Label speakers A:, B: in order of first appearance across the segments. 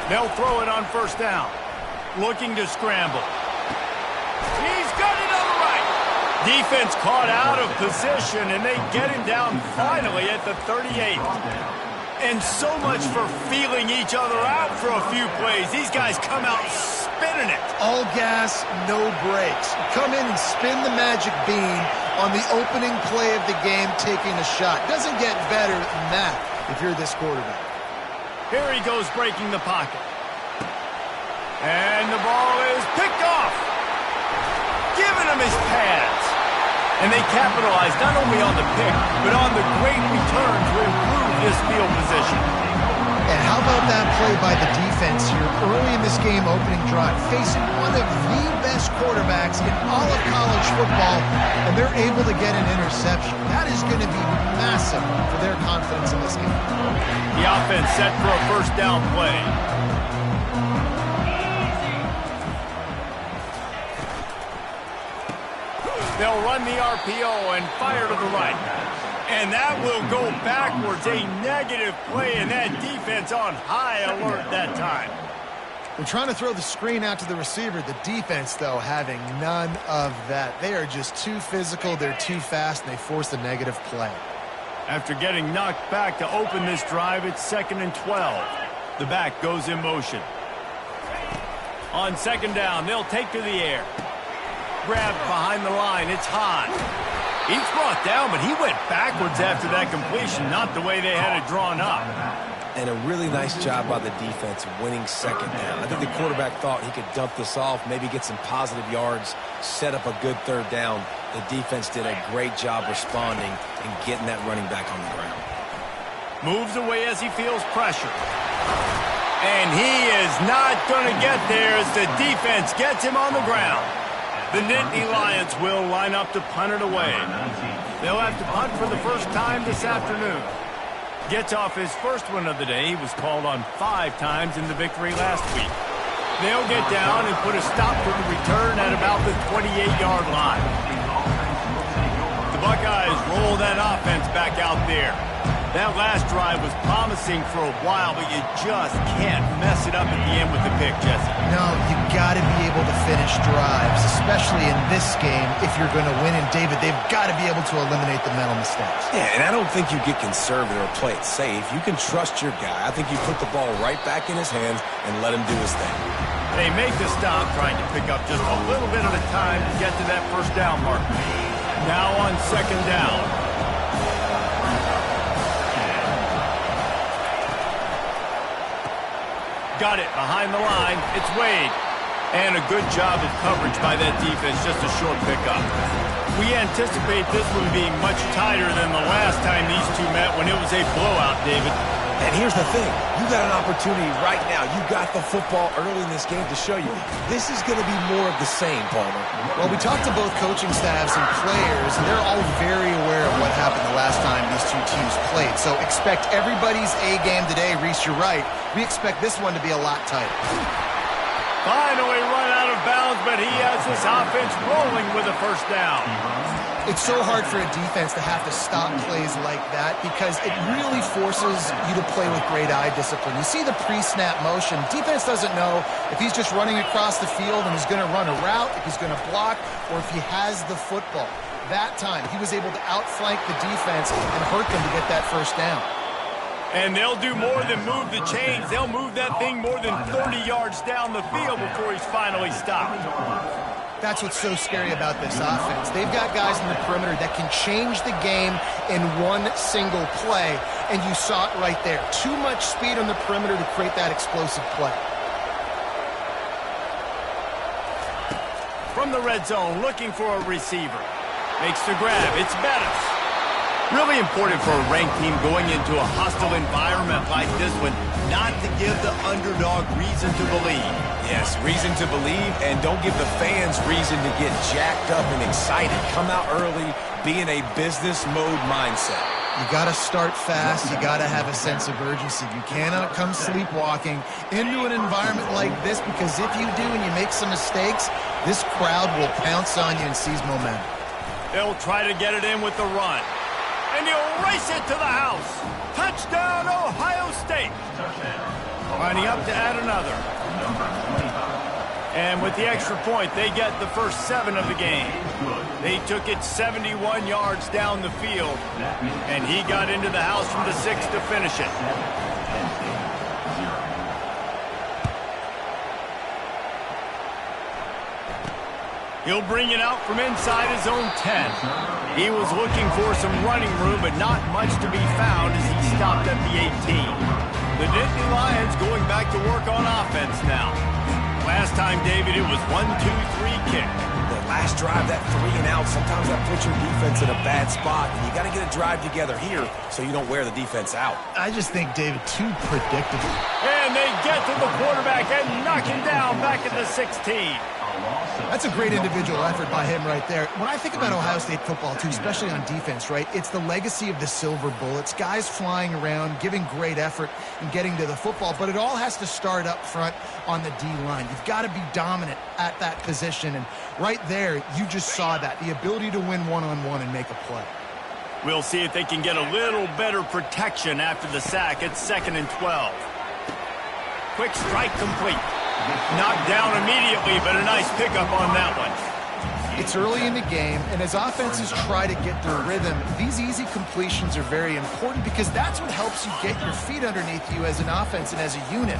A: They'll throw it on first down. Looking to scramble. He's got it on the right. Defense caught out of position, and they get him down finally at the 38. And so much for feeling each other out for a few plays. These guys come out spinning it.
B: All gas, no brakes. Come in and spin the magic bean on the opening play of the game, taking a shot. Doesn't get better than that if you're this quarterback.
A: Here he goes breaking the pocket. And the ball is picked off. Giving him his pads. And they capitalize not only on the pick, but on the great return to improve this field position.
B: And how about that play by the defense here early in this game opening drive, facing one of the best quarterbacks in all of college football, and they're able to get an interception. That is going to be massive for their confidence in this game.
A: The offense set for a first down play. They'll run the RPO and fire to the right. And that will go backwards. A negative play, and that defense on high alert that time.
B: They're trying to throw the screen out to the receiver. The defense, though, having none of that. They are just too physical, they're too fast, and they force the negative play.
A: After getting knocked back to open this drive, it's 2nd and 12. The back goes in motion. On second down, they'll take to the air. Grabbed behind the line. It's high. He's brought down, but he went backwards after that completion, not the way they had it drawn up.
C: And a really nice job by the defense winning second down. I think the quarterback thought he could dump this off, maybe get some positive yards, set up a good third down. The defense did a great job responding and getting that running back on the ground.
A: Moves away as he feels pressure. And he is not going to get there as the defense gets him on the ground. The Nittany Lions will line up to punt it away. They'll have to punt for the first time this afternoon. Gets off his first one of the day. He was called on 5 times in the victory last week. They'll get down and put a stop to the return at about the 28-yard line. The Buckeyes roll that offense back out there. That last drive was promising for a while, but you just can't mess it up at the end with the pick, Jesse.
B: No, you got to be able to finish drives, especially in this game if you're going to win. And, David, they've got to be able to eliminate the mental mistakes.
C: Yeah, and I don't think you get conservative or play it safe. You can trust your guy. I think you put the ball right back in his hands and let him do his thing.
A: They make the stop, trying to pick up just a little bit of a time to get to that first down mark. Now on second down. Got it behind the line. It's Wade. And a good job of coverage by that defense. Just a short pickup. We anticipate this one being much tighter than the last time these two met when it was a blowout, David.
C: And here's the thing. You got an opportunity right now. You got the football early in this game to show you. This is going to be more of the same, Palmer.
B: Well, we talked to both coaching staffs and players, and they're all very aware of what happened the last time these two teams played. So expect everybody's A game today. Reese, you're right. We expect this one to be a lot tighter.
A: Finally run out of bounds, but he has this offense rolling with a first down.
B: It's so hard for a defense to have to stop plays like that because it really forces you to play with great eye discipline. You see the pre-snap motion. Defense doesn't know if he's just running across the field and he's going to run a route, if he's going to block, or if he has the football. That time, he was able to outflank the defense and hurt them to get that first down.
A: And they'll do more than move the chains. They'll move that thing more than 30 yards down the field before he's finally stopped.
B: That's what's so scary about this offense. They've got guys in the perimeter that can change the game in one single play, and you saw it right there. Too much speed on the perimeter to create that explosive play.
A: From the red zone, looking for a receiver. Makes the grab. It's Bettis. Really important for a ranked team going into a hostile environment like this one, not to give the underdog reason to believe.
C: Yes, reason to believe, and don't give the fans reason to get jacked up and excited. Come out early, be in a business mode mindset.
B: You got to start fast. You got to have a sense of urgency. You cannot come sleepwalking into an environment like this, because if you do and you make some mistakes, this crowd will pounce on you and seize momentum.
A: They'll try to get it in with the run. And he'll race it to the house. Touchdown, Ohio State. Lining up to add another. And with the extra point, they get the first 7 of the game. They took it 71 yards down the field, and he got into the house from the 6 to finish it. He'll bring it out from inside his own 10. He was looking for some running room, but not much to be found as he stopped at the 18. The Nittany Lions going back to work on offense now. Last time, David, it was 1-2-3 kick.
C: The last drive, that 3 and out, sometimes that puts your defense in a bad spot. And you got to get a drive together here so you don't wear the defense out.
B: I just think, David, too predictable.
A: And they get to the quarterback and knock him down back at the 16.
B: That's a great individual effort by him right there. When I think about Ohio State football, too, especially on defense, right, it's the legacy of the silver bullets, guys flying around, giving great effort and getting to the football, but it all has to start up front on the D-line. You've got to be dominant at that position, and right there, you just saw that, the ability to win one-on-one and make a play.
A: We'll see if they can get a little better protection after the sack. It's 2nd and 12. Quick strike complete. Knocked down immediately, but a nice pickup on that one.
B: It's early in the game, and as offenses try to get their rhythm, these easy completions are very important because that's what helps you get your feet underneath you as an offense and as a unit.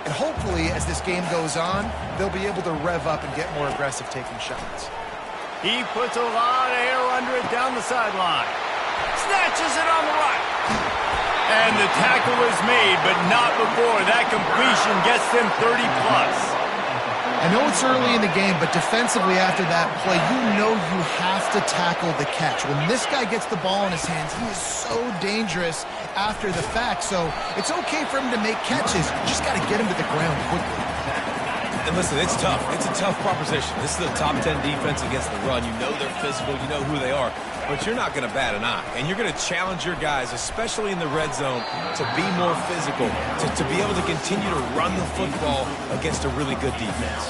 B: And hopefully, as this game goes on, they'll be able to rev up and get more aggressive taking shots.
A: He puts a lot of air under it down the sideline. Snatches it on the right. And the tackle is made, but not before that completion gets them 30-plus.
B: I know it's early in the game, but defensively after that play, you know you have to tackle the catch. When this guy gets the ball in his hands, he is so dangerous after the fact. So it's okay for him to make catches. You just got to get him to the ground quickly.
C: And listen, it's tough. It's a tough proposition. This is a top 10 defense against the run. You know they're physical. You know who they are. But you're not going to bat an eye. And you're going to challenge your guys, especially in the red zone, to be more physical, to be able to continue to run the football against a really good defense.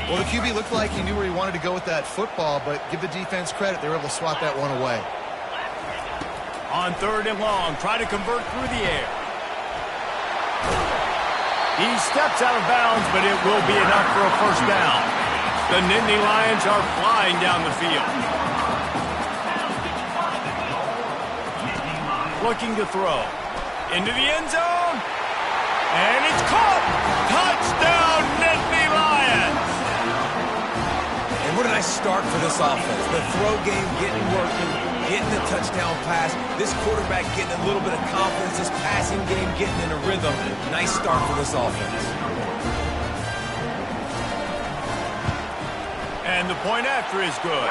B: Well, the QB looked like he knew where he wanted to go with that football, but give the defense credit. They were able to swat that one away.
A: On 3rd and long, try to convert through the air. He steps out of bounds, but it will be enough for a first down. The Nittany Lions are flying down the field. Looking to throw. Into the end zone. And it's caught. Touchdown, Nittany Lions.
C: And what a nice start for this offense. The throw game getting working, getting the touchdown pass. This quarterback getting a little bit of confidence. This passing game getting in a rhythm. Nice start for this offense.
A: And the point after is good.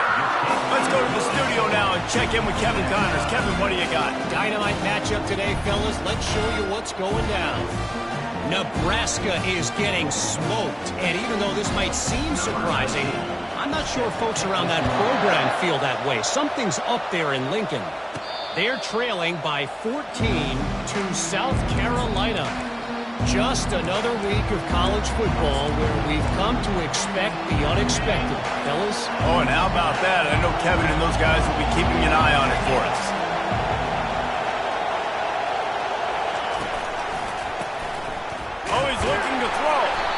A: Let's go to the studio now and check in with Kevin Connors. Kevin, what do you got?
D: Dynamite matchup today, fellas. Let's show you what's going down. Nebraska is getting smoked. And even though this might seem surprising, I'm not sure folks around that program feel that way. Something's up there in Lincoln. They're trailing by 14 to South Carolina. Just another week of college football where we've come to expect the unexpected, fellas.
A: Oh, and how about that? I know Kevin and those guys will be keeping an eye on it for us. Oh, he's looking to throw.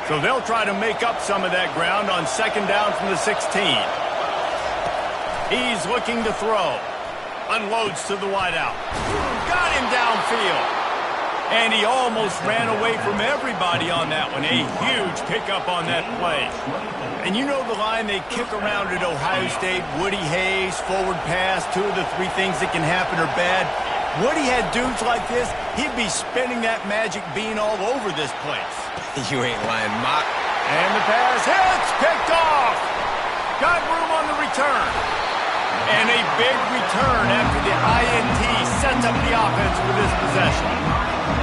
A: So they'll try to make up some of that ground on 2nd down from the 16. He's looking to throw. Unloads to the wideout. Got him downfield. And he almost ran away from everybody on that one. A huge pickup on that play. And you know the line they kick around at Ohio State, Woody Hayes, forward pass, 2 of the 3 things that can happen are bad. Woody had dudes like this, he'd be spinning that magic bean all over this place.
C: You ain't lying, Mock.
A: And the pass hits, picked off. Got room on the return. And a big return after the INT sets up the offense for this possession.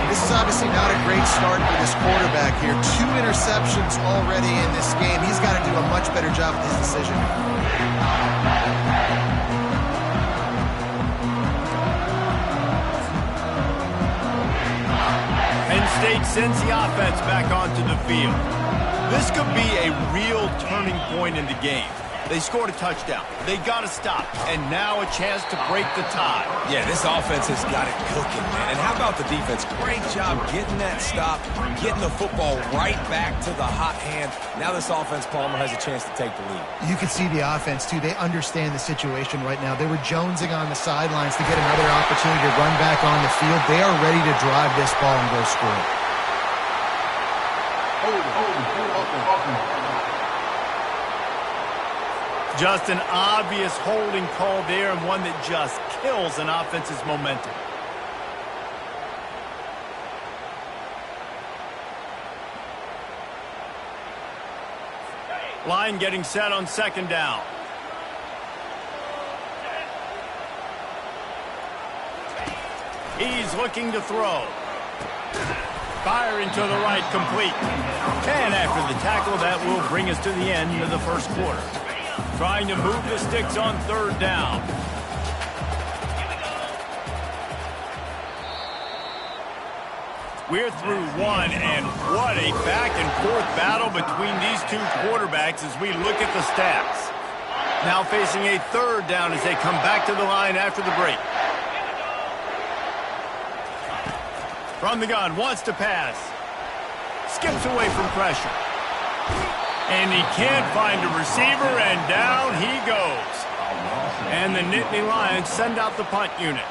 B: This is obviously not a great start for this quarterback here. 2 interceptions already in this game. He's got to do a much better job with his decision.
A: State sends the offense back onto the field. This could be a real turning point in the game. They scored a touchdown. They got to stop. And now a chance to break the tie.
C: Yeah, this offense has got it cooking, man. And how about the defense? Great job getting that stop, getting the football right back to the hot hand. Now this offense, Palmer, has a chance to take the lead.
B: You can see the offense, too. They understand the situation right now. They were jonesing on the sidelines to get another opportunity to run back on the field. They are ready to drive this ball and go score.
A: Just an obvious holding call there, and one that just kills an offense's momentum. Line getting set on second down. He's looking to throw. Firing to the right, complete. And after the tackle, that will bring us to the end of the first quarter. Trying to move the sticks on third down. We're through one, and what a back-and-forth battle between these two quarterbacks as we look at the stats. Now facing a third down as they come back to the line after the break. From the gun, wants to pass. Skips away from pressure. And he can't find a receiver, and down he goes. And the Nittany Lions send out the punt unit.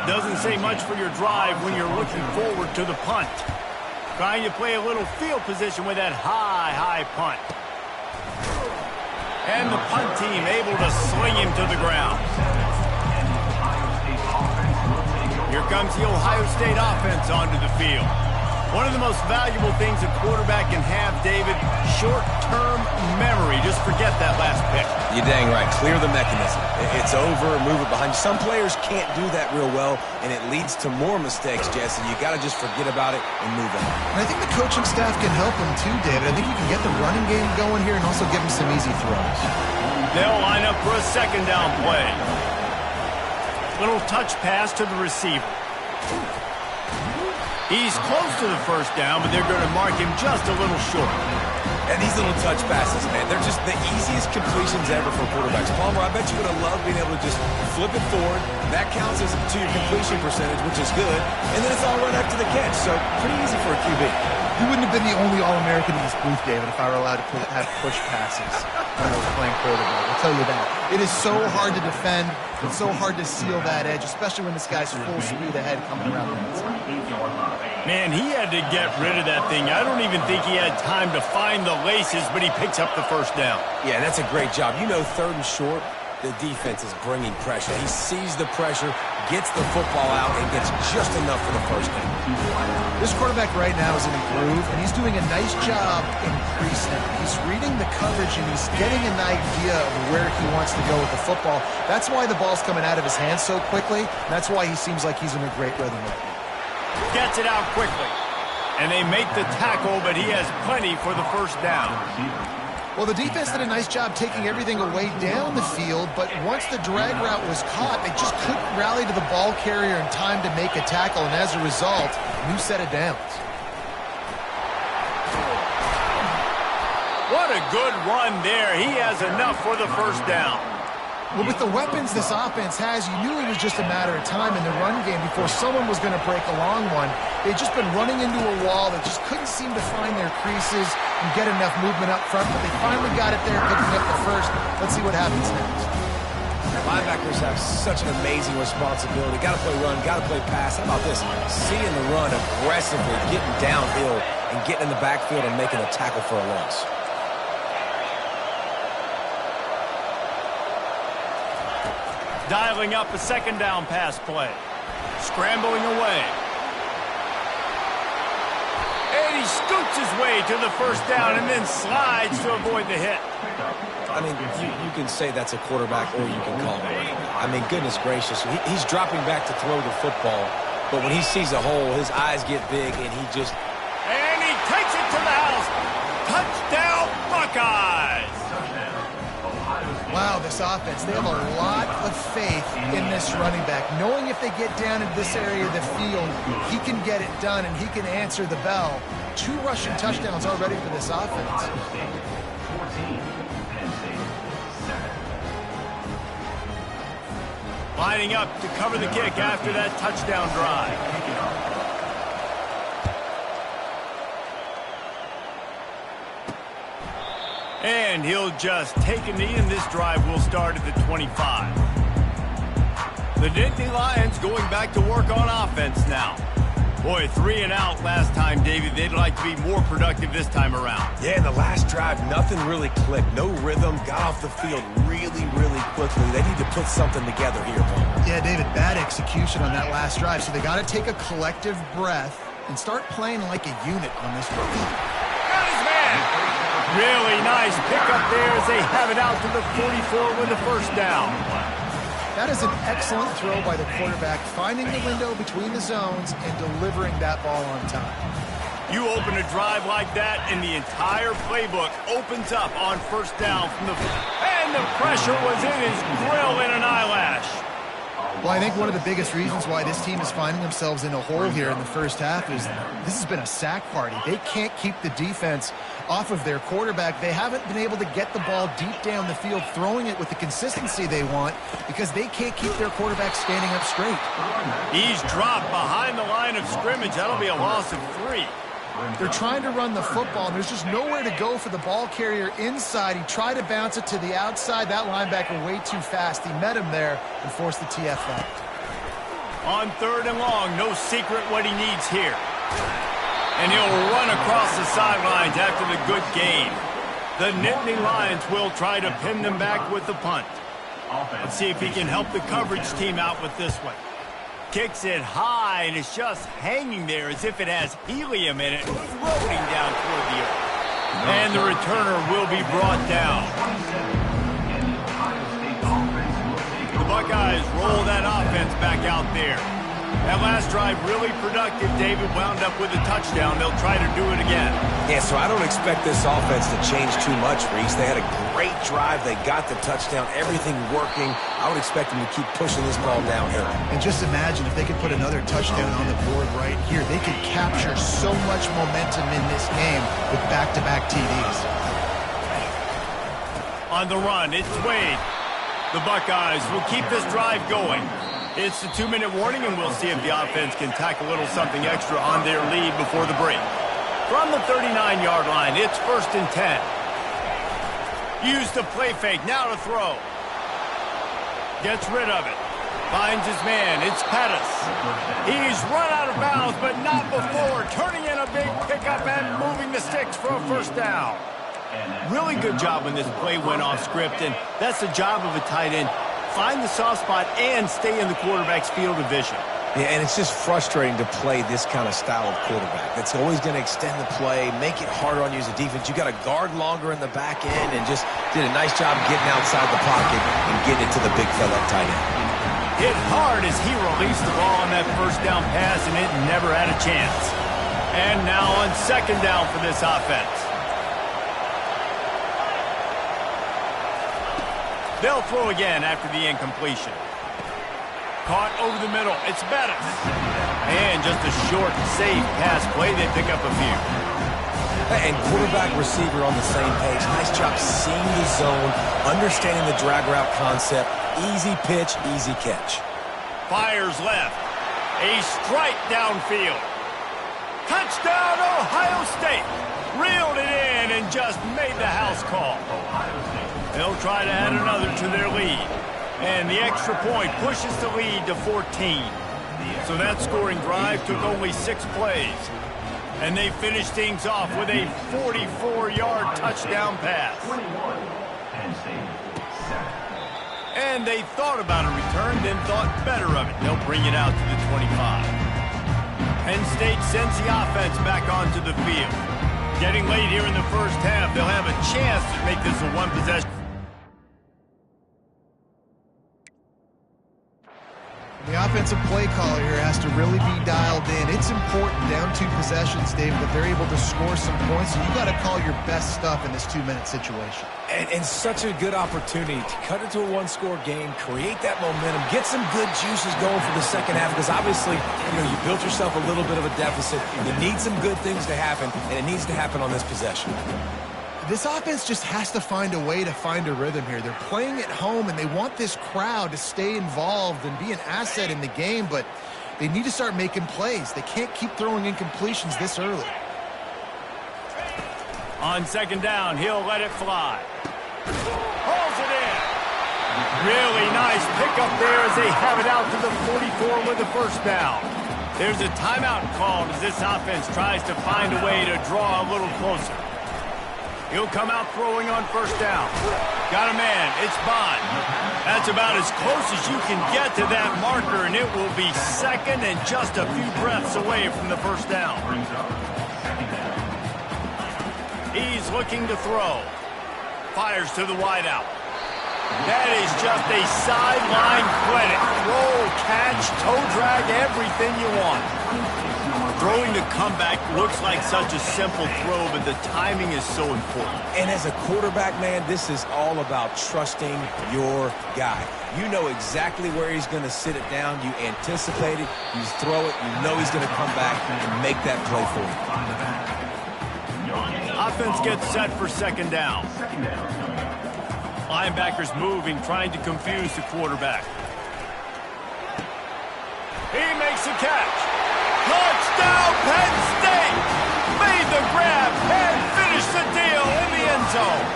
A: Doesn't say much for your drive when you're looking forward to the punt. Trying to play a little field position with that high punt. And the punt team able to sling him to the ground. Here comes the Ohio State offense onto the field. One of the most valuable things a quarterback can have, David, short-term memory. Just forget that last pick.
C: You're dang right. Clear the mechanism. It's over, move it behind you. Some players can't do that real well, and it leads to more mistakes, Jesse. You got to just forget about it and move on.
B: And I think the coaching staff can help him too, David. I think you can get the running game going here and also give him some easy throws.
A: They'll line up for a second down play. Little touch pass to the receiver. He's close to the first down, but they're going to mark him just a little short.
C: And these little touch passes, man, they're just the easiest completions ever for quarterbacks. Palmer, I bet you would have loved being able to just flip it forward. That counts as to your completion percentage, which is good. And then it's all right up to the catch, so pretty easy for a QB.
B: You wouldn't have been the only All-American in this booth, David, if I were allowed to have push passes when I was playing quarterback. I'll tell you that. It is so hard to defend. It's so hard to seal that edge, especially when this guy's full speed ahead coming around the outside.
A: Man, he had to get rid of that thing. I don't even think he had time to find the laces, but he picks up the first down.
C: Yeah, that's a great job. You know, third and short, the defense is bringing pressure. He sees the pressure, gets the football out, and gets just enough for the first down.
B: This quarterback right now is in a groove, and he's doing a nice job in pre-snap. He's reading the coverage, and he's getting an idea of where he wants to go with the football. That's why the ball's coming out of his hands so quickly. That's why he seems like he's in a great rhythm right now.
A: Gets it out quickly. And they make the tackle, but he has plenty for the first down.
B: Well, the defense did a nice job taking everything away down the field, but once the drag route was caught, they just couldn't rally to the ball carrier in time to make a tackle, and as a result, new set of downs.
A: What a good run there. He has enough for the first down.
B: Well, with the weapons this offense has, you knew it was just a matter of time in the run game before someone was going to break a long one. They'd just been running into a wall that just couldn't seem to find their creases and get enough movement up front, but they finally got it there, picking up the first. Let's see what happens next.
C: Linebackers have such an amazing responsibility. Got to play run, got to play pass. How about this? Seeing the run aggressively, getting downhill, and getting in the backfield and making a tackle for a loss.
A: Dialing up a second down pass play. Scrambling away. And he scoots his way to the first down and then slides to avoid the hit.
C: I mean, you can say that's a quarterback or you can call it. I mean, goodness gracious. He's dropping back to throw the football, but when he sees a hole, his eyes get big and he just...
A: And he takes it to the house. Touchdown, Buckeyes!
B: Wow, the this offense, they have a lot of faith in this running back, knowing if they get down in this area of the field, he can get it done and he can answer the bell. 2 rushing touchdowns already for this offense.
A: Lining up to cover the kick after that touchdown drive. And he'll just take a knee, and this drive will start at the 25. The Nittany Lions going back to work on offense now. Boy, 3 and out last time, David. They'd like to be more productive this time around.
C: Yeah, in the last drive, nothing really clicked. No rhythm, got off the field really, really quickly. They need to put something together here, Paul.
B: Yeah, David, bad execution on that last drive, so they got to take a collective breath and start playing like a unit on this one.
A: Got his man! Really nice pickup there as they have it out to the 44 with the first down.
B: That is an excellent throw by the quarterback, finding the window between the zones and delivering that ball on time.
A: You open a drive like that, and the entire playbook opens up on first down from the... And the pressure was in his grill in an eyelash.
B: Well, I think one of the biggest reasons why this team is finding themselves in a hole here in the first half is this has been a sack party. They can't keep the defense off of their quarterback. They haven't been able to get the ball deep down the field, throwing it with the consistency they want because they can't keep their quarterback standing up straight.
A: He's dropped behind the line of scrimmage. That'll be a loss of 3.
B: They're trying to run the football, and there's just nowhere to go for the ball carrier inside. He tried to bounce it to the outside. That linebacker way too fast. He met him there and forced the TFL.
A: On 3rd and long, no secret what he needs here. And he'll run across the sidelines after the good gain. The Nittany Lions will try to pin them back with the punt. Let's see if he can help the coverage team out with this one. Kicks it high, and it's just hanging there as if it has helium in it, floating down toward the earth. And the returner will be brought down. The Buckeyes roll that offense back out there. That last drive really productive. David wound up with a touchdown. They'll try to do it again.
C: Yeah, so I don't expect this offense to change too much, Reese. They had a great drive. They got the touchdown. Everything working. I would expect them to keep pushing this ball downhill.
B: And just imagine if they could put another touchdown on the board right here. They could capture so much momentum in this game with back-to-back TDs.
A: On the run, it's Wade. The Buckeyes will keep this drive going. It's the 2-minute warning, and we'll see if the offense can tack a little something extra on their lead before the break. From the 39-yard line, it's 1st and 10. Use the play fake, now to throw. Gets rid of it. Finds his man, it's Pettis. He's run out of bounds, but not before. Turning in a big pickup and moving the sticks for a first down. Really good job when this play went off script, and that's the job of a tight end. Find the soft spot and stay in the quarterback's field of vision.
C: Yeah, and it's just frustrating to play this kind of style of quarterback. That's always going to extend the play, make it harder on you as a defense. You got to guard longer in the back end, and just did a nice job getting outside the pocket and getting it to the big fella tight end.
A: Hit hard as he released the ball on that first down pass, and it never had a chance. And now on 2nd down for this offense. They'll throw again after the incompletion. Caught over the middle. It's Bettis. And just a short, safe pass play. They pick up a few.
C: And quarterback receiver on the same page. Nice job seeing the zone, understanding the drag route concept. Easy pitch, easy catch.
A: Fires left. A strike downfield. Touchdown, Ohio State. Reeled it in and just made the house call. They'll try to add another to their lead. And the extra point pushes the lead to 14. So that scoring drive took only 6 plays. And they finished things off with a 44-yard touchdown pass. And they thought about a return, then thought better of it. They'll bring it out to the 25. Penn State sends the offense back onto the field. Getting late here in the first half, they'll have a chance to make this a one-possession.
B: The offensive play caller here has to really be dialed in. It's important, down 2 possessions, David, that they're able to score some points. So you got to call your best stuff in this 2-minute situation.
C: And such a good opportunity to cut it to a 1-score game, create that momentum, get some good juices going for the second half, because obviously, you built yourself a little bit of a deficit. You need some good things to happen, and it needs to happen on this possession.
B: This offense just has to find a way to find a rhythm here. They're playing at home, and they want this crowd to stay involved and be an asset in the game, but they need to start making plays. They can't keep throwing incompletions this early.
A: On second down, he'll let it fly. Pulls it in. Really nice pickup there as they have it out to the 44 with the first down. There's a timeout called as this offense tries to find a way to draw a little closer. He'll come out throwing on first down. Got a man. It's Bond. That's about as close as you can get to that marker, and it will be second and just a few breaths away from the first down. He's looking to throw. Fires to the wideout. That is just a sideline clinic. Roll, catch, toe drag, everything you want. Throwing the comeback looks like such a simple throw, but the timing is so important.
C: And as a quarterback, man, this is all about trusting your guy. You know exactly where he's going to sit it down. You anticipate it. You throw it. You know he's going to come back and make that play for you.
A: Offense gets set for second down. Linebackers moving, trying to confuse the quarterback. He makes a catch. Touchdown, Penn State! Made the grab and finished the deal in the end zone.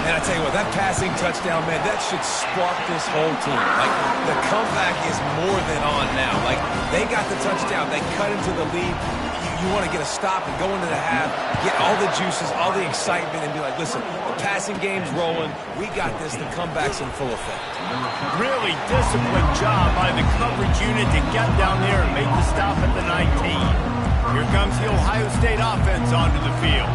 C: And I tell you what, that passing touchdown, man, that should spark this whole team. Like, the comeback is more than on now. Like, they got the touchdown. They cut into the lead. You want to get a stop and go into the half, get all the juices, all the excitement, and be like, listen, the passing game's rolling. We got this. The comeback's in full effect.
A: Really disciplined job by the coverage unit to get down there and make the stop at the 19. Here comes the Ohio State offense onto the field.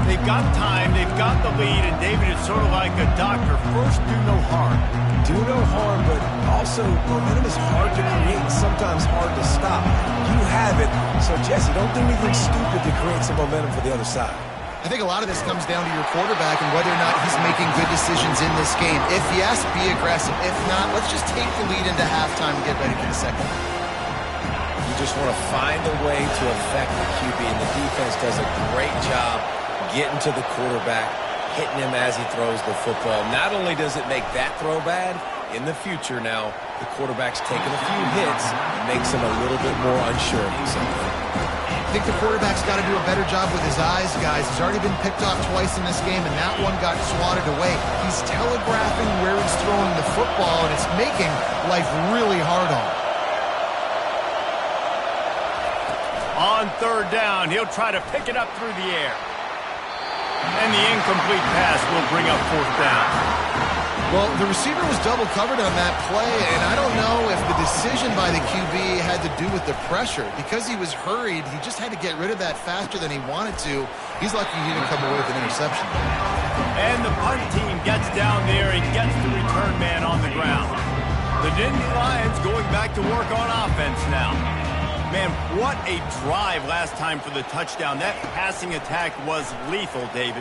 A: They've got time, they've got the lead, and David, it's sort of like a doctor. First, do no harm.
C: Do no harm, but also momentum is hard to create and sometimes hard to stop. You have it, so Jesse, don't do anything stupid to create some momentum for the other side.
B: I think a lot of this comes down to your quarterback and whether or not he's making good decisions in this game. If yes, be aggressive. If not, let's just take the lead into halftime and get ready for the second.
C: You just want to find a way to affect the QB, and the defense does a great job getting to the quarterback, hitting him as he throws the football. Not only does it make that throw bad, in the future now, the quarterback's taking a few hits, makes him a little bit more unsure of himself.
B: I think the quarterback's got to do a better job with his eyes, guys. He's already been picked off twice in this game, and that one got swatted away. He's telegraphing where he's throwing the football, and it's making life really hard on him.
A: On third down, he'll try to pick it up through the air. And the incomplete pass will bring up fourth down.
B: Well, the receiver was double covered on that play, and I don't know if the decision by the QB had to do with the pressure. Because he was hurried, he just had to get rid of that faster than he wanted to. He's lucky he didn't come away with an interception.
A: And the punt team gets down there and gets the return man on the ground. The Nittany Lions going back to work on offense now. Man, what a drive last time for the touchdown. That passing attack was lethal, David.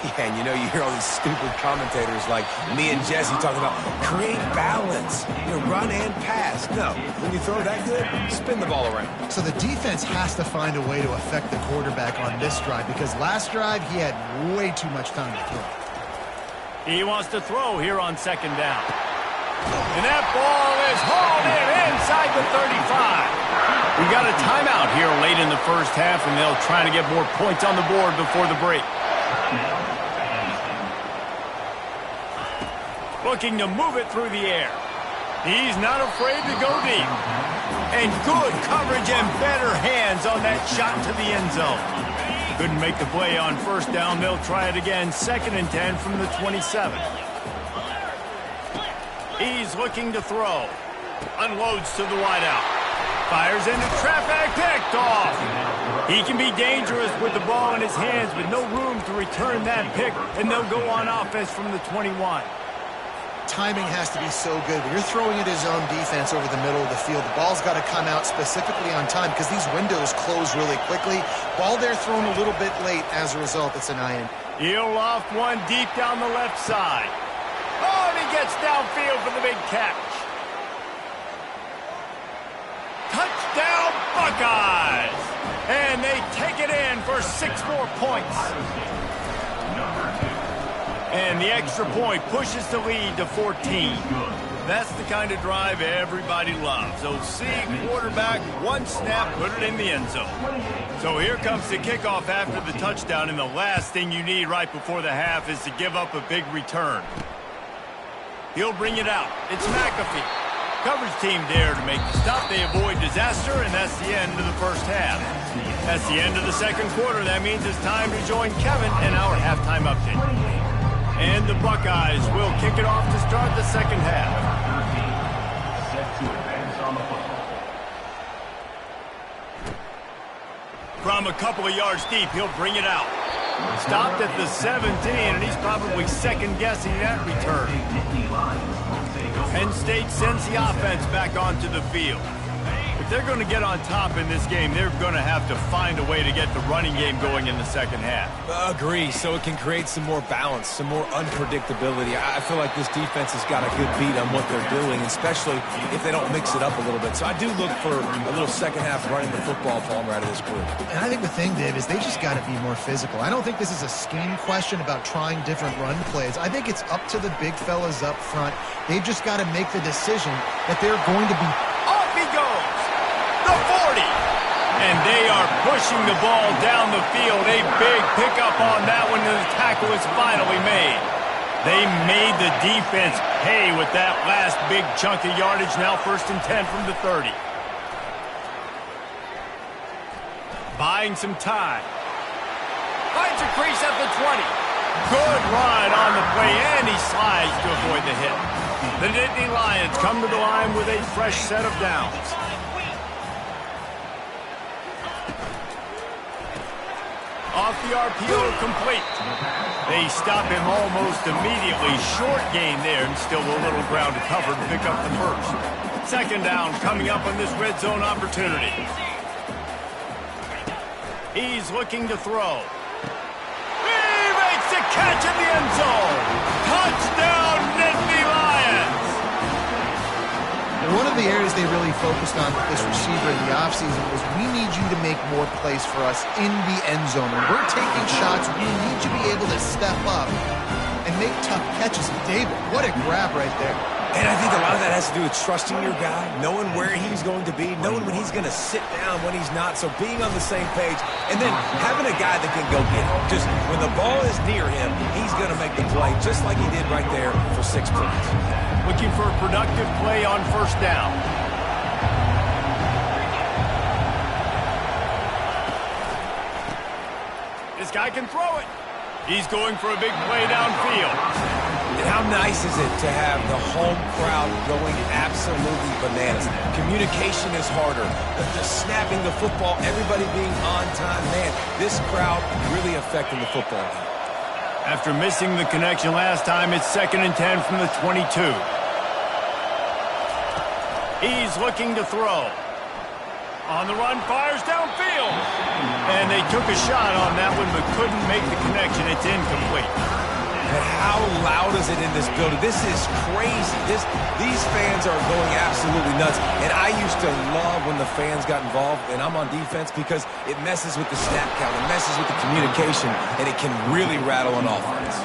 C: Yeah, and you hear all these stupid commentators like me and Jesse talking about create balance, run and pass. No, when you throw that good, spin the ball around.
B: So the defense has to find a way to affect the quarterback on this drive, because last drive he had way too much time to throw.
A: He wants to throw here on second down. And that ball is hauled in inside the 35. We got a timeout here late in the first half, and they'll try to get more points on the board before the break. Looking to move it through the air. He's not afraid to go deep. And good coverage and better hands on that shot to the end zone. Couldn't make the play on first down. They'll try it again, 2nd and 10 from the 27. He's looking to throw. Unloads to the wideout. Fires into traffic, picked off. He can be dangerous with the ball in his hands, but no room to return that pick, and they'll go on offense from the 21.
B: timing has to be so good. When you're throwing at his own defense over the middle of the field, the ball's got to come out specifically on time because these windows close really quickly. Ball there thrown a little bit late. As a result, it's an IN.
A: He'll loft one deep down the left side. Oh, and he gets downfield for the big catch. Touchdown, Buckeyes! And they take it in for 6 more points. And the extra point pushes the lead to 14. That's the kind of drive everybody loves. OC, quarterback, one snap, put it in the end zone. So here comes the kickoff after the touchdown, and the last thing you need right before the half is to give up a big return. He'll bring it out. It's McAfee. Coverage team there to make the stop. They avoid disaster, and that's the end of the first half. That's the end of the second quarter. That means it's time to join Kevin in our halftime update. And the Buckeyes will kick it off to start the second half. From a couple of yards deep, he'll bring it out. Stopped at the 17, and he's probably second-guessing that return. Penn State sends the offense back onto the field. If they're going to get on top in this game, they're going to have to find a way to get the running game going in the second half.
C: Agree, so it can create some more balance, some more unpredictability. I feel like this defense has got a good beat on what they're doing, especially if they don't mix it up a little bit. So I do look for a little second half running the football Palmer out of this group.
B: And I think the thing, Dave, is they just got to be more physical. I don't think this is a scheme question about trying different run plays. I think it's up to the big fellas up front. They've just got to make the decision that they're going to be...
A: Off he goes! The 40! And they are pushing the ball down the field. A big pickup on that one, and the tackle is finally made. They made the defense pay with that last big chunk of yardage. Now 1st and 10 from the 30. Buying some time. Finds a crease at the 20. Good run on the play, and he slides to avoid the hit. The Nittany Lions come to the line with a fresh set of downs. Off the RPO, complete. They stop him almost immediately. Short gain there, and still a little ground to cover to pick up the first. Second down coming up on this red zone opportunity. He's looking to throw. He makes the catch in the end zone. Touchdown, Nittany Lions.
B: One of the areas they really focused on with this receiver in the offseason was we need you to make more plays for us in the end zone. When we're taking shots, we need you to be able to step up and make tough catches. David, what a grab right there.
C: And I think a lot of that has to do with trusting your guy, knowing where he's going to be, knowing when he's going to sit down, when he's not. So being on the same page, and then having a guy that can go get it. Just when the ball is near him, he's going to make the play, just like he did right there for 6 points.
A: Looking for a productive play on first down. This guy can throw it. He's going for a big play downfield.
C: And how nice is it to have the home crowd going absolutely bananas? Communication is harder. The snapping the football, everybody being on time. Man, this crowd really affecting the football game.
A: After missing the connection last time, it's 2nd and 10 from the 22. He's looking to throw. On the run, fires downfield. And they took a shot on that one, but couldn't make the connection. It's incomplete.
C: But how loud is it in this building? This is crazy. These fans are going absolutely nuts. And I used to love when the fans got involved, and I'm on defense, because it messes with the snap count. It messes with the communication, and it can really rattle an offense.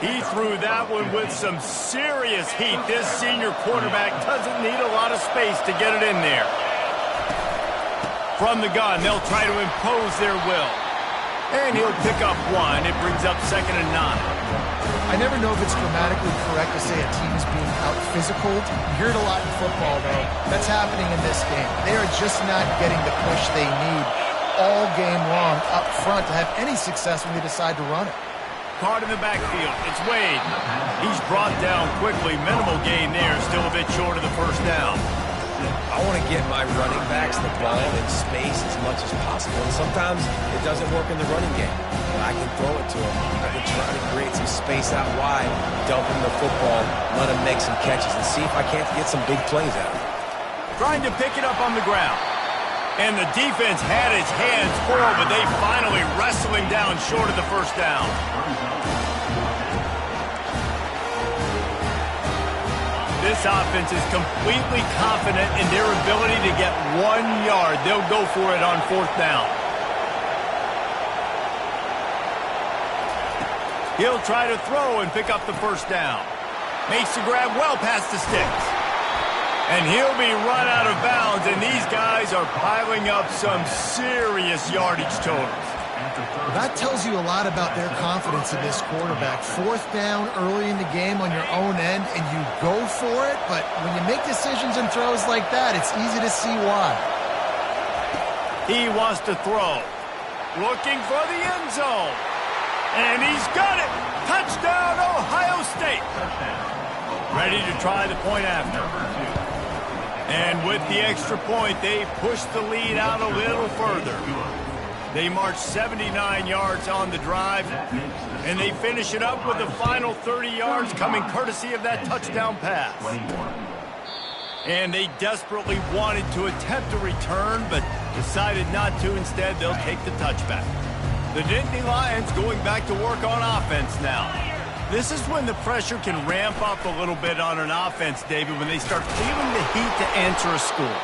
A: He threw that one with some serious heat. This senior quarterback doesn't need a lot of space to get it in there. From the gun, they'll try to impose their will. And he'll pick up one. It brings up 2nd and 9.
B: I never know if it's grammatically correct to say a team is being out-physicaled. You hear it a lot in football, though. That's happening in this game. They are just not getting the push they need all game long up front to have any success when they decide to run it.
A: Caught in the backfield. It's Wade. He's brought down quickly. Minimal gain there. Still a bit short of the first down.
C: I want to get my running backs the ball in space as much as possible. And sometimes it doesn't work in the running game. But I can throw it to him. I can try to create some space out wide, dump him the football, let him make some catches, and see if I can't get some big plays out of it.
A: Trying to pick it up on the ground. And the defense had his hands full, but they finally wrestle him down short of the first down. This offense is completely confident in their ability to get 1 yard. They'll go for it on fourth down. He'll try to throw and pick up the first down. Makes the grab well past the sticks. And he'll be run out of bounds, and these guys are piling up some serious yardage totals.
B: That tells you a lot about their confidence in this quarterback. Fourth down early in the game on your own end, and you go for it, but when you make decisions and throws like that, it's easy to see why.
A: He wants to throw. Looking for the end zone. And he's got it. Touchdown, Ohio State. Ready to try the point after. And with the extra point, they push the lead out a little further. They march 79 yards on the drive, and they finish it up with the final 30 yards coming courtesy of that touchdown pass. And they desperately wanted to attempt a return, but decided not to. Instead, they'll take the touchback. The Nittany Lions going back to work on offense now. This is when the pressure can ramp up a little bit on an offense, David, when they start feeling the heat to answer a score.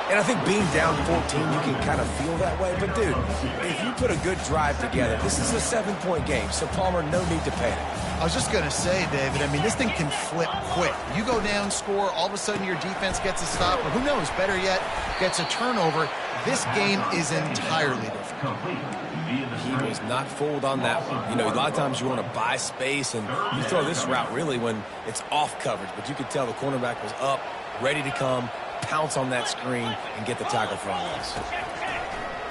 C: And I think being down 14, you can kind of feel that way. But, dude, if you put a good drive together, this is a 7-point game, so Palmer, no need to panic.
B: I was just going to say, David, I mean, this thing can flip quick. You go down, score, all of a sudden your defense gets a stop, or who knows, better yet, gets a turnover. This game is entirely different.
C: He was not fooled on that one. You know, a lot of times you want to buy space, and you throw this route really when it's off coverage. But you could tell the cornerback was up, ready to come, pounce on that screen, and get the tackle for a loss.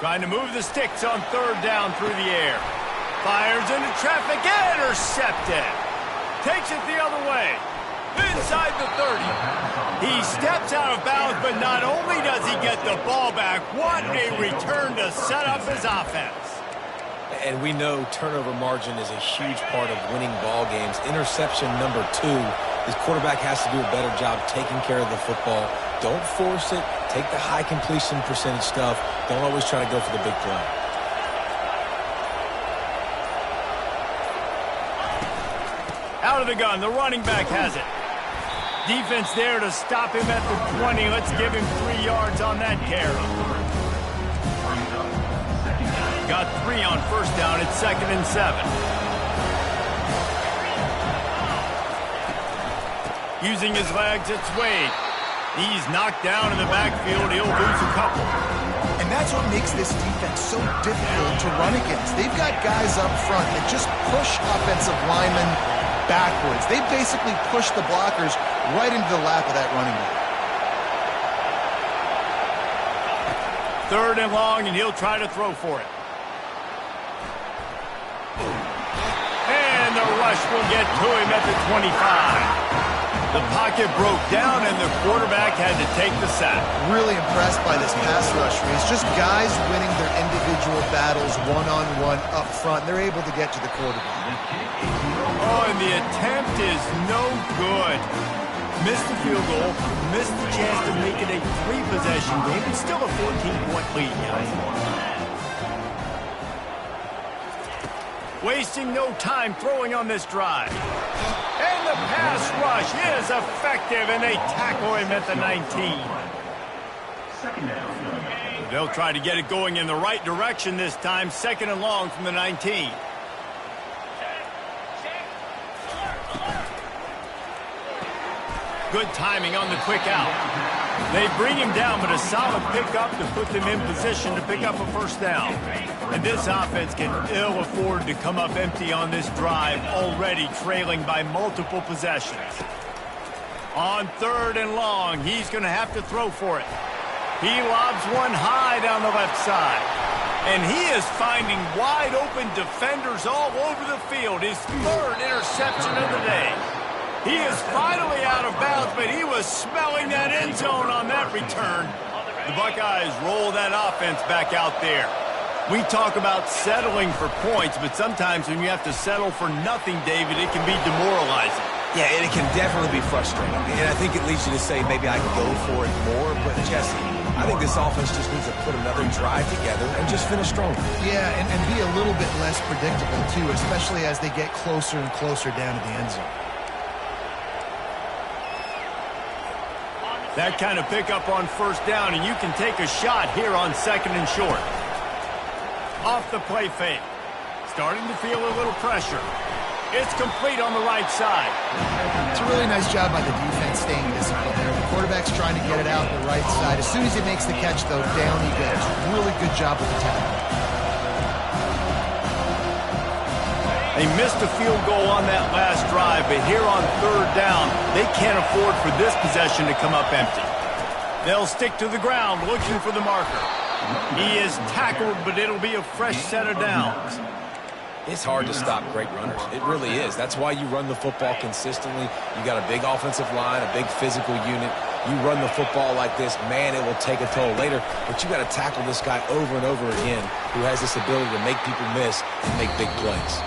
A: Trying to move the sticks on third down through the air. Fires into traffic, intercepted. Takes it the other way. Inside the 30. He steps out of bounds, but not only does he get the ball back, what a return to set up his offense.
C: And we know turnover margin is a huge part of winning ball games. Interception number 2. His quarterback has to do a better job taking care of the football. Don't force it. Take the high completion percentage stuff. Don't always try to go for the big play.
A: Out of the gun, the running back has it. Defense there to stop him at the 20. Let's give him 3 yards on that carry. Got 3 on first down. It's 2nd and 7. Using his legs, it's Wade. He's knocked down in the backfield. He'll lose a couple.
B: And that's what makes this defense so difficult to run against. They've got guys up front that just push offensive linemen backwards. They basically push the blockers right into the lap of that running back.
A: 3rd and long, and he'll try to throw for it. And the rush will get to him at the 25. The pocket broke down, and the quarterback had to take the sack.
B: Really impressed by this pass rush race. Just guys winning their individual battles one-on-one up front. They're able to get to the quarterback.
A: Oh, and the attempt is no good. Missed the field goal, missed the chance to make it a 3-possession game. It's still a 14-point lead, guys. Wasting no time throwing on this drive. And the pass rush is effective, and they tackle him at the 19. They'll try to get it going in the right direction this time. 2nd and long from the 19. Good timing on the quick out. They bring him down, but a solid pickup to put them in position to pick up a first down. And this offense can ill afford to come up empty on this drive, already trailing by multiple possessions. On 3rd and long, he's going to have to throw for it. He lobs one high down the left side. And he is finding wide open defenders all over the field. His 3rd interception of the day. He is finally out of bounds, but he was smelling that end zone on that return. The Buckeyes roll that offense back out there. We talk about settling for points, but sometimes when you have to settle for nothing, David, it can be demoralizing.
C: Yeah, and it can definitely be frustrating. And I think it leads you to say maybe I can go for it more. But, Jesse, I think this offense just needs to put another drive together and just finish strong.
B: Yeah, and be a little bit less predictable, too, especially as they get closer and closer down to the end zone.
A: That kind of pickup on first down, and you can take a shot here on second and short. Off the play fake. Starting to feel a little pressure. It's complete on the right side.
B: It's a really nice job by the defense staying disciplined there. The quarterback's trying to get it out the right side. As soon as he makes the catch, though, down he goes. Really good job with the tackle.
A: They missed a field goal on that last drive, but here on third down, they can't afford for this possession to come up empty. They'll stick to the ground looking for the marker. He is tackled, but it'll be a fresh set of downs.
C: It's hard to stop great runners. It really is. That's why you run the football consistently. You got a big offensive line, a big physical unit. You run the football like this, man, it will take a toll later. But you got to tackle this guy over and over again who has this ability to make people miss and make big plays.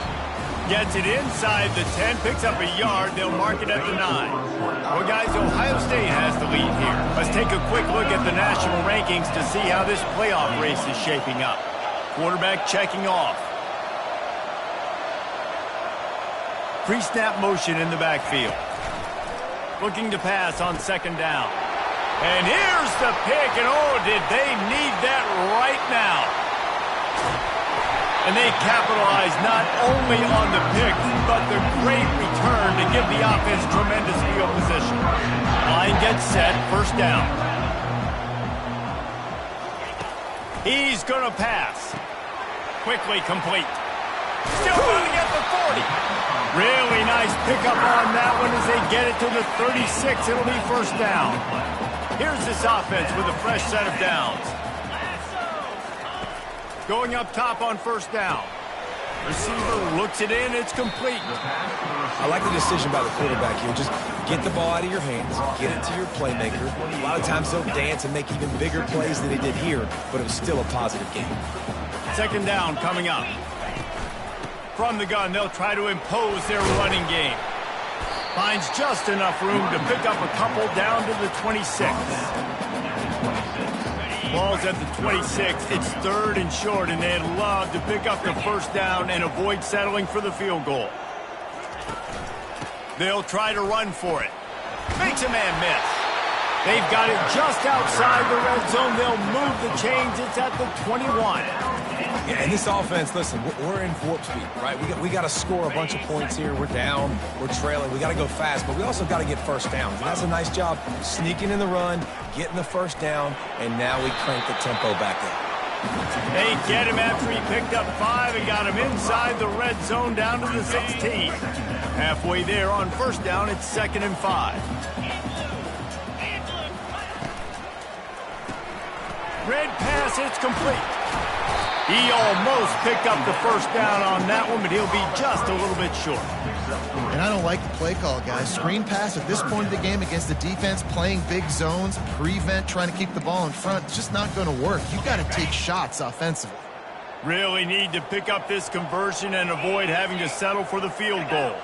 A: Gets it inside the 10, picks up a yard. They'll mark it at the 9. Well, guys, Ohio State has the lead here. Let's take a quick look at the national rankings to see how this playoff race is shaping up. Quarterback checking off. Pre-snap motion in the backfield. Looking to pass on second down. And here's the pick, and oh, did they need that right now. And they capitalize not only on the pick, but the great return to give the offense tremendous field position. Line gets set, first down. He's going to pass. Quickly complete. Still going to get the 40. Really nice pickup on that one as they get it to the 36. It'll be first down. Here's this offense with a fresh set of downs. Going up top on first down. Receiver looks it in. It's complete.
C: I like the decision by the quarterback here. Just get the ball out of your hands. Get it to your playmaker. A lot of times they'll dance and make even bigger plays than they did here, but it was still a positive game.
A: Second down coming up. From the gun, they'll try to impose their running game. Finds just enough room to pick up a couple down to the 26. Ball's at the 26. It's third and short, and they'd love to pick up the first down and avoid settling for the field goal. They'll try to run for it. Makes a man miss. They've got it just outside the red zone. They'll move the chains. It's at the 21.
C: Yeah, and this offense, listen, we're in warp speed, right? We got to score a bunch of points here. We're down. We're trailing. We got to go fast, but we also got to get first downs. And that's a nice job sneaking in the run, getting the first down, and now we crank the tempo back up.
A: They get him after he picked up 5 and got him inside the red zone down to the 16. Halfway there on first down, it's 2nd and 5. Red pass, it's complete. He almost picked up the first down on that one, but he'll be just a little bit short.
B: And I don't like the play call, guys. Screen pass at this point of the game against the defense, playing big zones, prevent, trying to keep the ball in front. It's just not going to work. You've got to take shots offensively.
A: Really need to pick up this conversion and avoid having to settle for the field goal.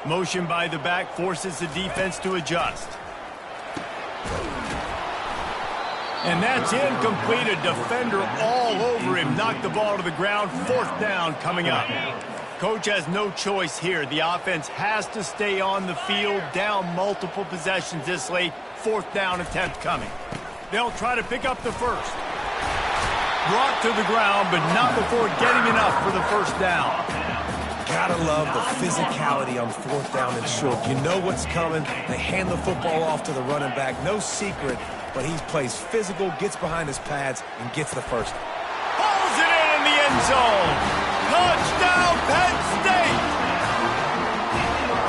A: Motion by the back forces the defense to adjust. And that's incomplete. A defender all over him. Knocked the ball to the ground. 4th down coming up. Coach has no choice here. The offense has to stay on the field, down multiple possessions this late. 4th down attempt coming. They'll try to pick up the first. Brought to the ground, but not before getting enough for the first down.
C: Gotta love the physicality on 4th down and short. You know what's coming. They hand the football off to the running back. No secret, but he plays physical, gets behind his pads, and gets the first.
A: Pulls it in the end zone. Touchdown, Penn State!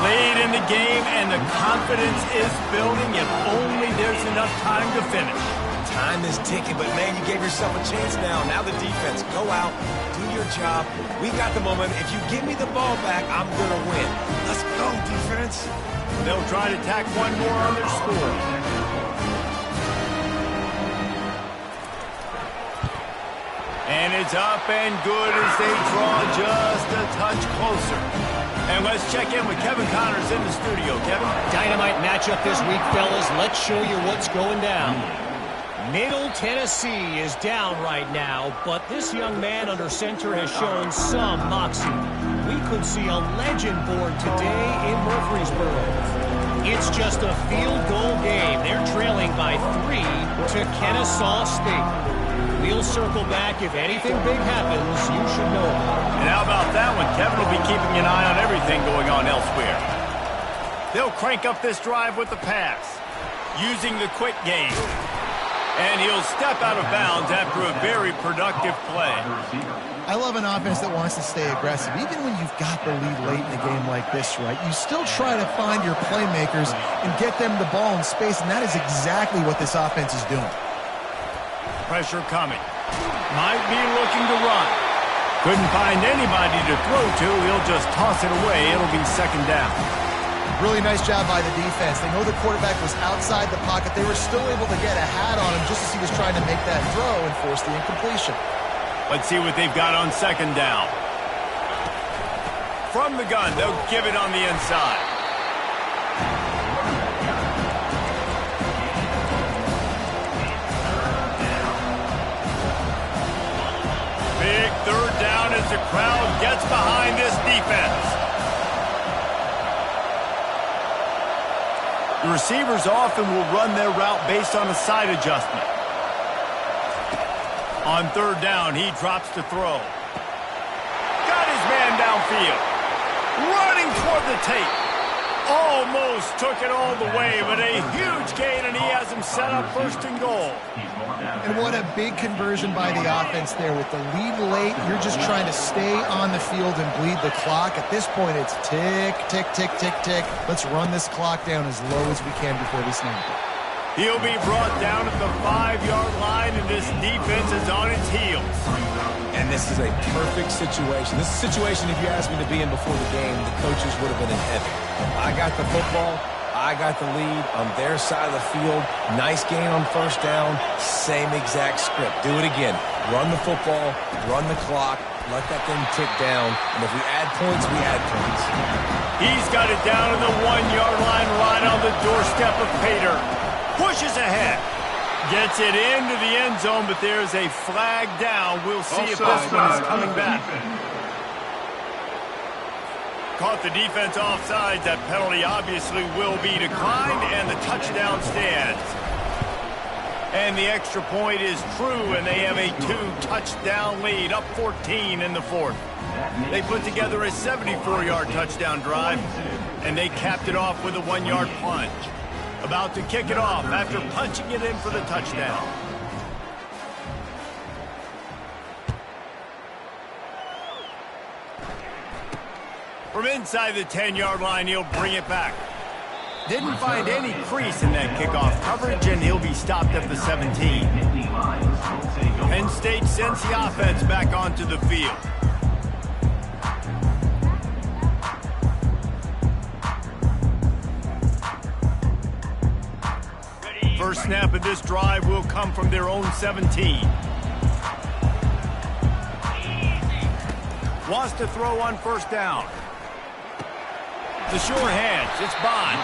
A: Late in the game, and the confidence is building. If only there's enough time to finish.
C: Time is ticking, but man, you gave yourself a chance now. Now the defense, go out, do your job. We got the momentum. If you give me the ball back, I'm going to win. Let's go, defense.
A: They'll try to tack one more on their score. And it's up and good as they draw just a touch closer. And let's check in with Kevin Connors in the studio. Kevin?
D: Dynamite matchup this week, fellas. Let's show you what's going down. Middle Tennessee is down right now, but this young man under center has shown some moxie. We could see a legend born today in Murfreesboro. It's just a field goal game. They're trailing by 3 to Kennesaw State. We'll circle back. If anything big happens, you should know about it.
A: And how about that one? Kevin will be keeping an eye on everything going on elsewhere. They'll crank up this drive with the pass, using the quick game. And he'll step out of bounds after a very productive play.
B: I love an offense that wants to stay aggressive. Even when you've got the lead late in a game like this, right, you still try to find your playmakers and get them the ball in space, and that is exactly what this offense is doing.
A: Pressure coming. Might be looking to run. Couldn't find anybody to throw to. He'll just toss it away. It'll be second down.
B: Really nice job by the defense. They know the quarterback was outside the pocket. They were still able to get a hat on him just as he was trying to make that throw and force the incompletion.
A: Let's see what they've got on second down. From the gun, they'll give it on the inside. Big third down as the crowd gets behind this defense. The receivers often will run their route based on a side adjustment. On third down, he drops to throw. Got his man downfield. Running toward the tape. Almost took it all the way, but a huge gain, and he has him set up first and goal.
B: And what a big conversion by the offense there. With the lead late, you're just trying to stay on the field and bleed the clock. At this point, it's tick, tick, tick, tick, tick. Let's run this clock down as low as we can before we snap it.
A: He'll be brought down at the 5-yard line, and this defense is on its heels.
C: And this is a perfect situation. This is a situation, if you asked me to be in before the game, the coaches would have been in heaven. I got the football. I got the lead on their side of the field. Nice gain on first down. Same exact script. Do it again. Run the football. Run the clock. Let that thing tick down. And if we add points, we add points.
A: He's got it down to the 1-yard line, right on the doorstep of Pater. Pushes ahead. Gets it into the end zone, but there's a flag down. We'll see if this one is coming back. Caught the defense offside. That penalty obviously will be declined, and the touchdown stands. And the extra point is true, and they have a 2-touchdown lead, up 14 in the fourth. They put together a 74-yard touchdown drive, and they capped it off with a 1-yard plunge. About to kick it off after punching it in for the touchdown. From inside the 10-yard line, he'll bring it back. Didn't find any crease in that kickoff coverage, and he'll be stopped at the 17. Penn State sends the offense back onto the field. First snap of this drive will come from their own 17. Wants to throw on first down. The sure hands. It's Bond.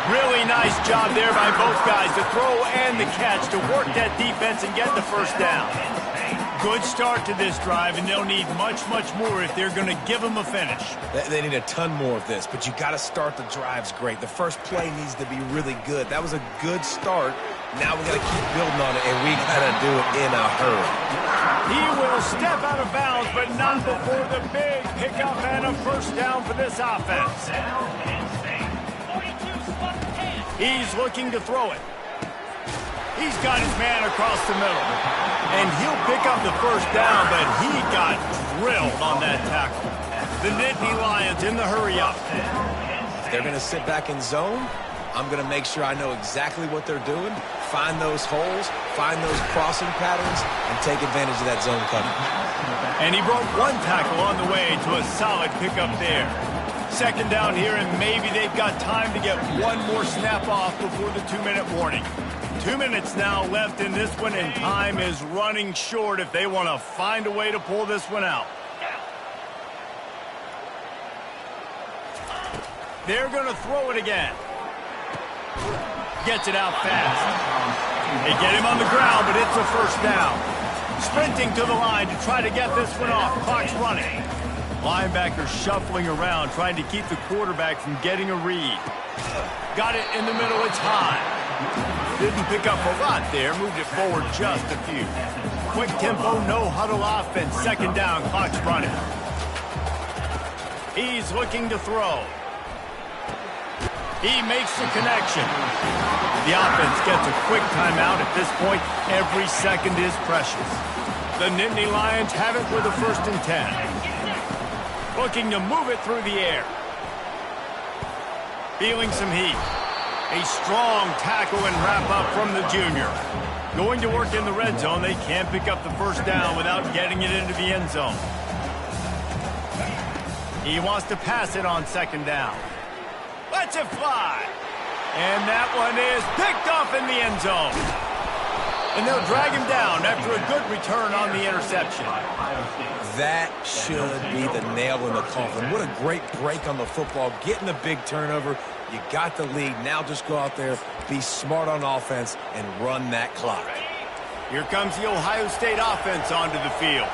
A: Really nice job there by both guys, the throw and the catch, to work that defense and get the first down. Good start to this drive, and they'll need much, much more if they're going to give them a finish.
C: They need a ton more of this, but you got to start the drives great. The first play needs to be really good. That was a good start. Now we got to keep building on it, and we got to do it in a hurry.
A: He will step out of bounds, but not before the big pickup and a first down for this offense. He's looking to throw it. He's got his man across the middle. And he'll pick up the first down, but he got drilled on that tackle. The Nittany Lions in the hurry-up.
C: They're going to sit back in zone. I'm going to make sure I know exactly what they're doing, find those holes, find those crossing patterns, and take advantage of that zone cover.
A: And he broke one tackle on the way to a solid pickup there. Second down here, and maybe they've got time to get one more snap off before the 2-minute warning. 2 minutes now left in this one, and time is running short if they want to find a way to pull this one out. They're going to throw it again. Gets it out fast. They get him on the ground, but it's a first down. Sprinting to the line to try to get this one off. Clock's running. Linebacker shuffling around, trying to keep the quarterback from getting a read. Got it in the middle. It's high. Didn't pick up a lot there. Moved it forward just a few. Quick tempo, no huddle offense. Second down. Clock's running. He's looking to throw. He makes the connection. The offense gets a quick timeout. At this point, every second is precious. The Nittany Lions have it with a 1st and 10. Looking to move it through the air. Feeling some heat. A strong tackle and wrap up from the junior. Going to work in the red zone. They can't pick up the first down without getting it into the end zone. He wants to pass it on second down. Lets it fly. And that one is picked off in the end zone. And they'll drag him down after a good return on the interception.
C: That should be the nail in the coffin. What a great break on the football. Getting a big turnover. You got the lead. Now just go out there, be smart on offense, and run that clock.
A: Here comes the Ohio State offense onto the field.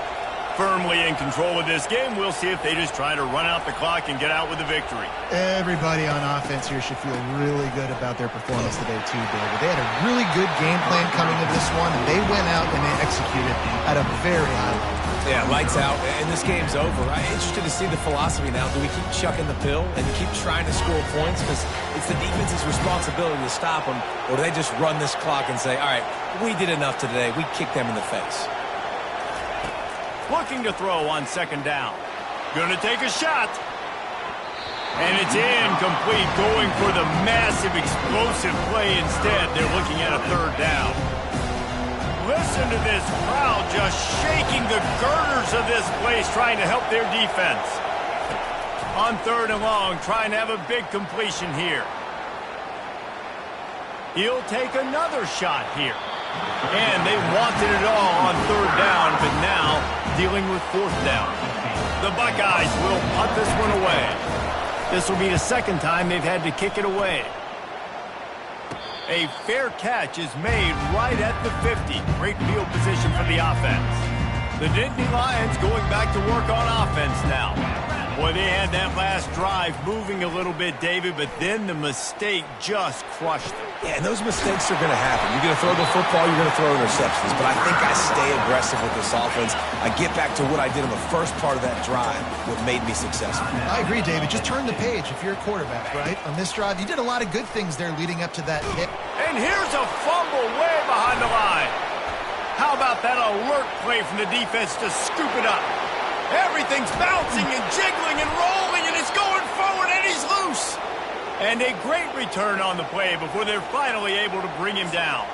A: Firmly in control of this game. We'll see if they just try to run out the clock and get out with a victory.
B: Everybody on offense here should feel really good about their performance today too, David. They had a really good game plan coming into this one, and they went out and they executed at a very high level.
C: Yeah, lights out, and this game's over. I'm interested to see the philosophy now. Do we keep chucking the pill and keep trying to score points? Because it's the defense's responsibility to stop them, or do they just run this clock and say, all right, we did enough today. We kicked them in the face.
A: Looking to throw on second down. Gonna take a shot. And it's incomplete, going for the massive explosive play instead. They're looking at a third down. Listen to this crowd just shaking the girders of this place, trying to help their defense. On third and long, trying to have a big completion here. He'll take another shot here. And they wanted it all on third down, but now dealing with fourth down. The Buckeyes will punt this one away. This will be the second time they've had to kick it away. A fair catch is made right at the 50. Great field position for the offense. The Nittany Lions going back to work on offense now. Boy, they had that last drive moving a little bit, David, but then the mistake just crushed them.
C: Yeah, and those mistakes are going to happen. You're going to throw the football, you're going to throw interceptions. But I think I stay aggressive with this offense. I get back to what I did in the first part of that drive, what made me successful.
B: I agree, David. Just turn the page if you're a quarterback, right? On this drive, you did a lot of good things there leading up to that hit.
A: And here's a fumble way behind the line. How about that alert play from the defense to scoop it up? Everything's bouncing and jiggling and rolling, and it's going forward, and he's loose. And a great return on the play before they're finally able to bring him down.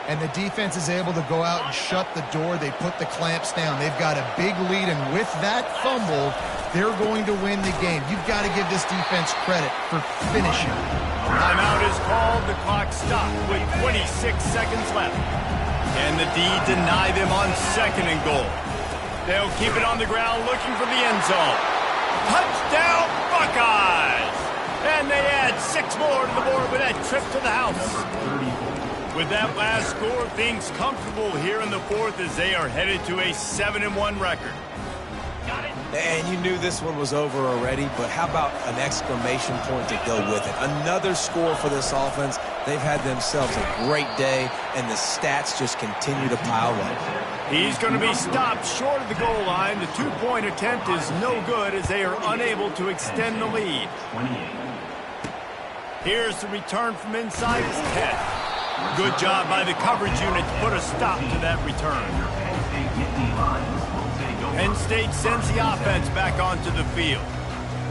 B: And the defense is able to go out and shut the door. They put the clamps down. They've got a big lead, and with that fumble, they're going to win the game. You've got to give this defense credit for finishing.
A: Timeout is called. The clock stopped with 26 seconds left. And the D deny them on second and goal. They'll keep it on the ground looking for the end zone. Touchdown, Buckeyes! And they add 6 more to the board with that trip to the house. With that last score, things comfortable here in the fourth as they are headed to a 7-1 record.
C: And you knew this one was over already, but how about an exclamation point to go with it? Another score for this offense. They've had themselves a great day, and the stats just continue to pile up.
A: He's going to be stopped short of the goal line. The 2-point attempt is no good as they are unable to extend the lead. Here's the return from inside his 10. Good job by the coverage unit to put a stop to that return. Penn State sends the offense back onto the field.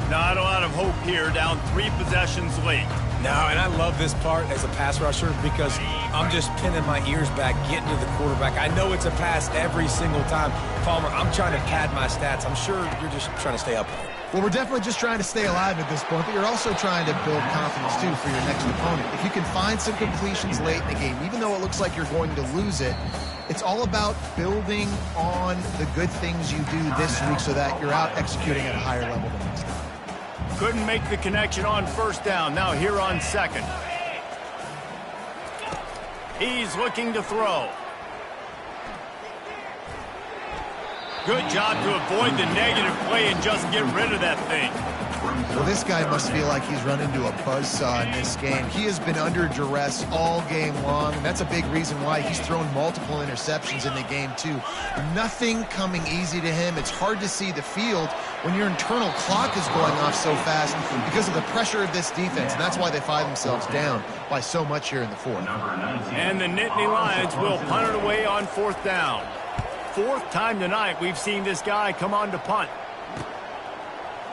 A: Not a lot of hope here, down 3 possessions late.
C: No, and I love this part as a pass rusher because I'm just pinning my ears back, getting to the quarterback. I know it's a pass every single time. Palmer, I'm trying to pad my stats. I'm sure you're just trying to stay up there.
B: Well, we're definitely just trying to stay alive at this point, but you're also trying to build confidence, too, for your next opponent. If you can find some completions late in the game, even though it looks like you're going to lose it, it's all about building on the good things you do this week so that you're out executing at a higher level the next time.
A: Couldn't make the connection on first down. Now here on second. He's looking to throw. Good job to avoid the negative play and just get rid of that thing.
B: Well, this guy must feel like he's run into a buzzsaw in this game. He has been under duress all game long, and that's a big reason why he's thrown multiple interceptions in the game, too. Nothing coming easy to him. It's hard to see the field when your internal clock is going off so fast because of the pressure of this defense, and that's why they find themselves down by so much here in the fourth.
A: And the Nittany Lions will punt it away on fourth down. Fourth time tonight we've seen this guy come on to punt.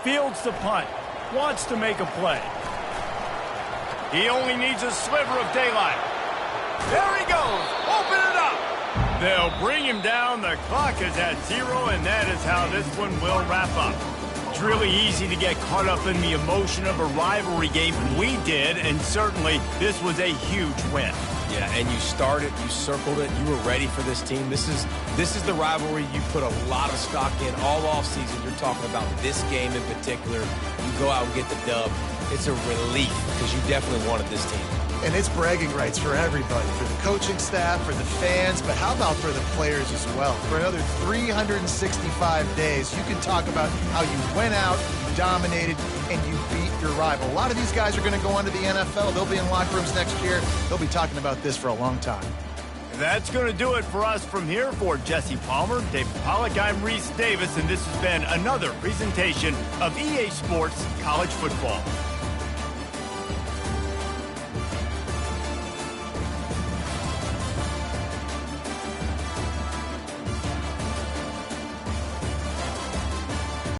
A: Fields the punt. Wants to make a play. He only needs a sliver of daylight. There he goes. Open it up. They'll bring him down. The clock is at 0, and that is how this one will wrap up. It's really easy to get caught up in the emotion of a rivalry game. We did, and certainly this was a huge win.
C: Yeah, and you started, you circled it, you were ready for this team. This is the rivalry you put a lot of stock in all offseason. You're talking about this game in particular. You go out and get the dub. It's a relief because you definitely wanted this team.
B: And it's bragging rights for everybody, for the coaching staff, for the fans, but how about for the players as well? For another 365 days, you can talk about how you went out, you dominated, and you beat your rival. A lot of these guys are going to go on to the NFL. They'll be in locker rooms next year. They'll be talking about this for a long time.
A: That's going to do it for us from here. For Jesse Palmer, David Pollack, I'm Reese Davis, and this has been another presentation of EA Sports College Football.